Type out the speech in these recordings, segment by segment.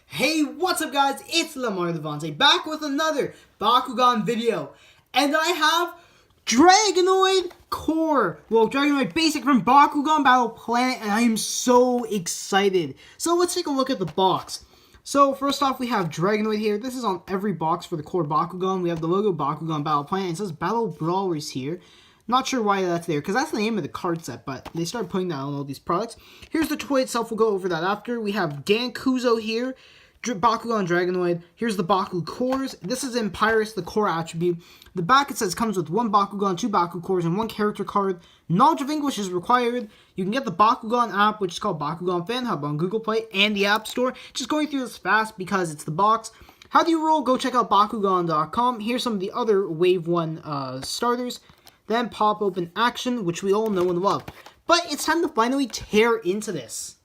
Hey, what's up guys? It's LeMar DeVente back with another Bakugan video. And I have Dragonoid Core. Well, Dragonoid Basic from Bakugan Battle Planet, and I am so excited. So let's take a look at the box. So first off, we have Dragonoid here. This is on every box for the core Bakugan. We have the logo Bakugan Battle Planet. It says Battle Brawlers here. Not sure why that's there, because that's the name of the card set, but they started putting that on all these products. Here's the toy itself. We'll go over that after. We have Kuzo here. Bakugan Dragonoid. Here's the Baku cores. This is in Pyrus, the core attribute. The back it says comes with 1 Bakugan, 2 Baku cores, and 1 character card. Knowledge of English is required. You can get the Bakugan app, which is called Bakugan Fan Hub on Google Play and the App Store. Just going through this fast because it's the box. How do you roll? Go check out Bakugan.com. Here's some of the other Wave 1 starters. Then pop open action, which we all know and love. But it's time to finally tear into this.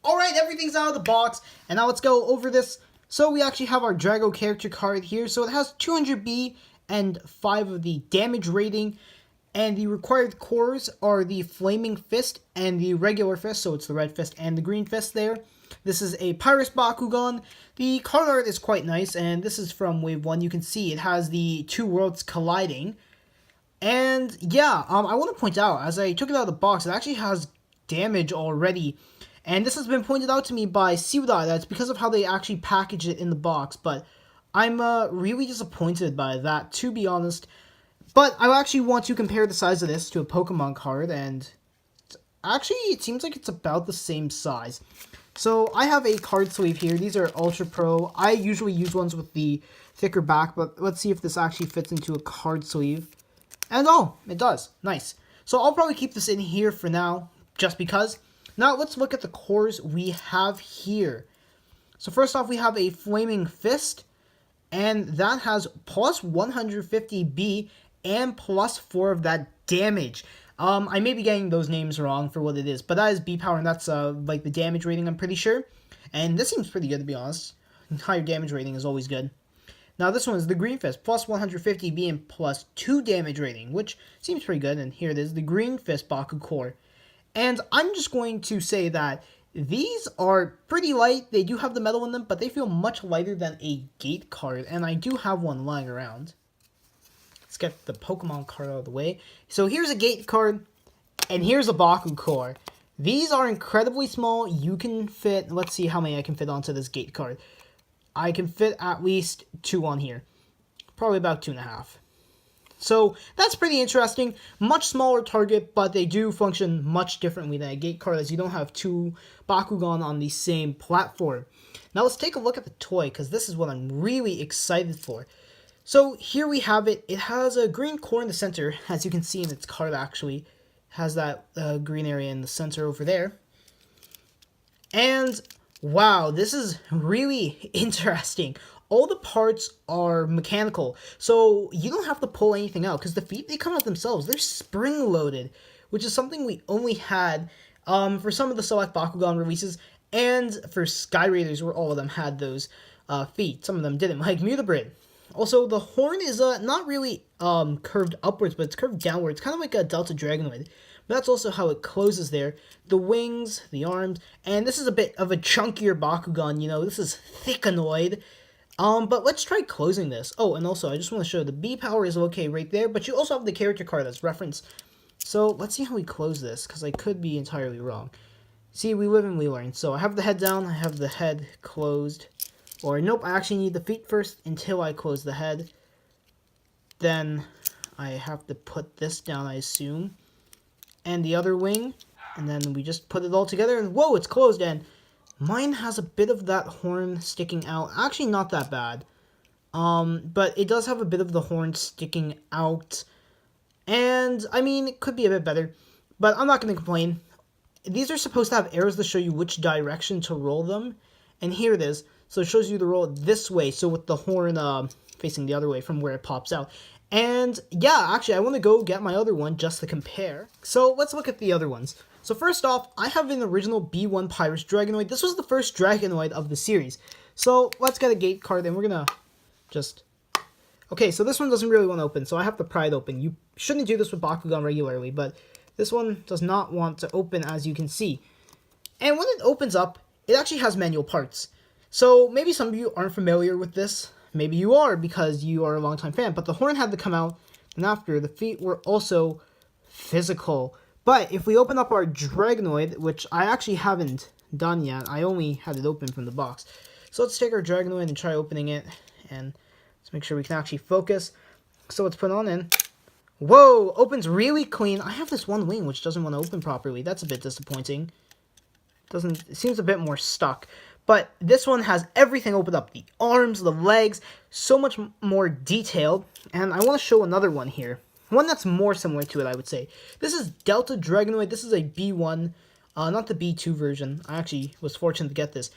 Alright, everything's out of the box, and now let's go over this. So we actually have our Drago character card here. So it has 200B and 5 of the damage rating. And the required cores are the Flaming Fist and the regular fist. So it's the red fist and the green fist there. This is a Pyrus Bakugan. The card art is quite nice, and this is from Wave 1. You can see it has the 2 worlds colliding. And yeah, I want to point out, as I took it out of the box, it actually has damage already. And this has been pointed out to me by Siwada, that's because of how they actually package it in the box. But I'm really disappointed by that, to be honest. But I actually want to compare the size of this to a Pokemon card, and actually it seems like it's about the same size. So I have a card sleeve here. These are Ultra Pro. I usually use ones with the thicker back, but let's see if this actually fits into a card sleeve. And oh, it does. Nice. So I'll probably keep this in here for now, just because. Now let's look at the cores we have here. So first off, we have a Flaming Fist, and that has plus 150B and plus 4 of that damage. I may be getting those names wrong for what it is, but that is B power, and that's like the damage rating, I'm pretty sure. And this seems pretty good, to be honest. Higher damage rating is always good. Now this one is the Green Fist, plus 150B and plus 2 damage rating, which seems pretty good. And here it is, the Green Fist Baku Core. And I'm just going to say that these are pretty light. They do have the metal in them, but they feel much lighter than a Gate card, and I do have one lying around. Let's get the Pokemon card out of the way. So here's a Gate card, and here's a Baku core. These are incredibly small. You can fit, let's see how many I can fit onto this Gate card. I can fit at least 2 on here. Probably about 2.5. So that's pretty interesting. Much smaller target, but they do function much differently than a Gate card, as you don't have 2 Bakugan on the same platform. Now let's take a look at the toy, because this is what I'm really excited for. So here we have it. It has a green core in the center, as you can see in its card actually. It has that green area in the center over there. And wow, this is really interesting. All the parts are mechanical, so you don't have to pull anything out, because the feet, they come out themselves. They're spring-loaded, which is something we only had for some of the select Bakugan releases, and for Sky Raiders, where all of them had those feet. Some of them didn't, like Mutabrid. Also, the horn is not really curved upwards, but it's curved downwards, kind of like a Delta Dragonoid. But that's also how it closes there. The wings, the arms, and this is a bit of a chunkier Bakugan, you know, this is Thickanoid. But let's try closing this. Oh, and also, I just want to show the B power is okay right there, but you also have the character card that's referenced. So, let's see how we close this, because I could be entirely wrong. See, we live and we learn. So, I have the head down, I have the head closed. Or, nope, I actually need the feet first until I close the head. Then, I have to put this down, I assume. And the other wing. And then we just put it all together, and whoa, it's closed, and mine has a bit of that horn sticking out. Actually, not that bad. But it does have a bit of the horn sticking out. And, I mean, it could be a bit better. But I'm not going to complain. These are supposed to have arrows to show you which direction to roll them. And here it is. So it shows you to roll it this way. So with the horn facing the other way from where it pops out. And, yeah, actually, I want to go get my other one just to compare. So let's look at the other ones. So first off, I have an original B1 Pyrus Dragonoid. This was the first Dragonoid of the series. So let's get a Gate card, and we're going to just... Okay, so this one doesn't really want to open, so I have to pry it open. You shouldn't do this with Bakugan regularly, but This one does not want to open, as you can see. And when it opens up, it actually has manual parts. So maybe some of you aren't familiar with this. Maybe you are because you are a longtime fan. But the horn had to come out, and after, the feet were also physical. But if we open up our Dragonoid, which I actually haven't done yet, I only had it open from the box. So let's take our Dragonoid and try opening it, and let's make sure we can actually focus. So let's put it on in. Whoa, opens really clean. I have this one wing which doesn't want to open properly. That's a bit disappointing. It seems a bit more stuck. But this one has everything opened up. The arms, the legs, so much more detailed. And I want to show another one here. One that's more similar to it, I would say. This is Delta Dragonoid. This is a B1, not the B2 version. I actually was fortunate to get this.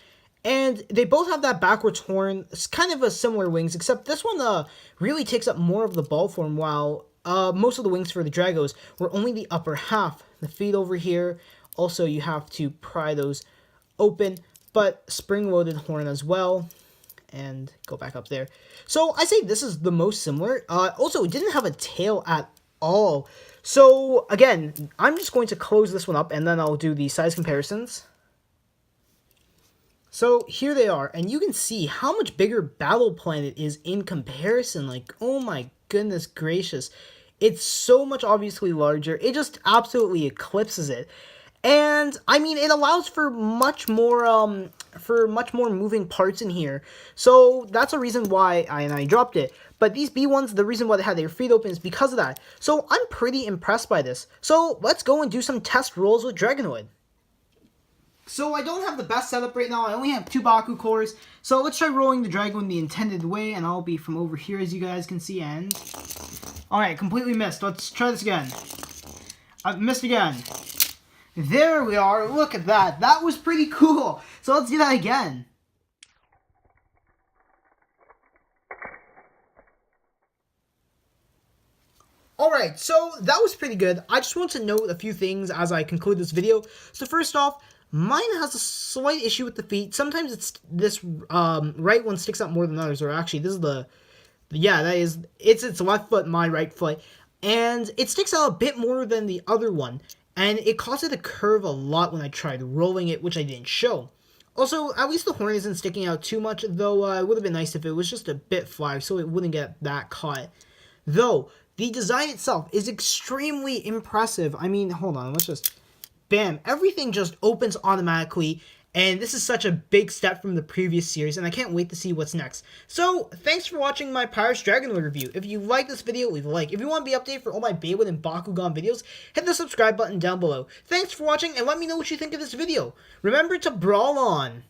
And they both have that backwards horn. It's kind of a similar wings, except this one really takes up more of the ball form, while most of the wings for the Dragos were only the upper half. The feet over here, also you have to pry those open, but spring-loaded horn as well. And go back up there. So I say this is the most similar. Also, it didn't have a tail at all. So again, I'm just going to close this one up and then I'll do the size comparisons. So here they are, and you can see how much bigger Battle Planet is in comparison. Like, oh my goodness gracious. It's so much obviously larger. It just absolutely eclipses it. And I mean, it allows for much more moving parts in here. So that's a reason why I dropped it. But these B1s, the reason why they had their feet open is because of that. So I'm pretty impressed by this. So let's go and do some test rolls with Dragonoid. So I don't have the best setup right now. I only have 2 Baku cores. So let's try rolling the Dragonoid the intended way, and I'll be from over here, as you guys can see. And alright, completely missed. Let's try this again. I missed again. There we are. Look at that. That was pretty cool. So let's do that again. Alright, so that was pretty good. I just want to note a few things as I conclude this video. So first off, mine has a slight issue with the feet. Sometimes it's this right one sticks out more than others, or actually this is it's its left foot, my right foot, and it sticks out a bit more than the other one. And it caused it to curve a lot when I tried rolling it, which I didn't show. Also, at least the horn isn't sticking out too much, though it would have been nice if it was just a bit flat, so it wouldn't get that caught. Though, the design itself is extremely impressive. I mean, hold on, let's just... Bam! Everything just opens automatically, and this is such a big step from the previous series, and I can't wait to see what's next. So, thanks for watching my Pyrus Dragonoid review. If you like this video, leave a like. If you want to be updated for all my Beyblade and Bakugan videos, hit the subscribe button down below. Thanks for watching, and let me know what you think of this video. Remember to brawl on!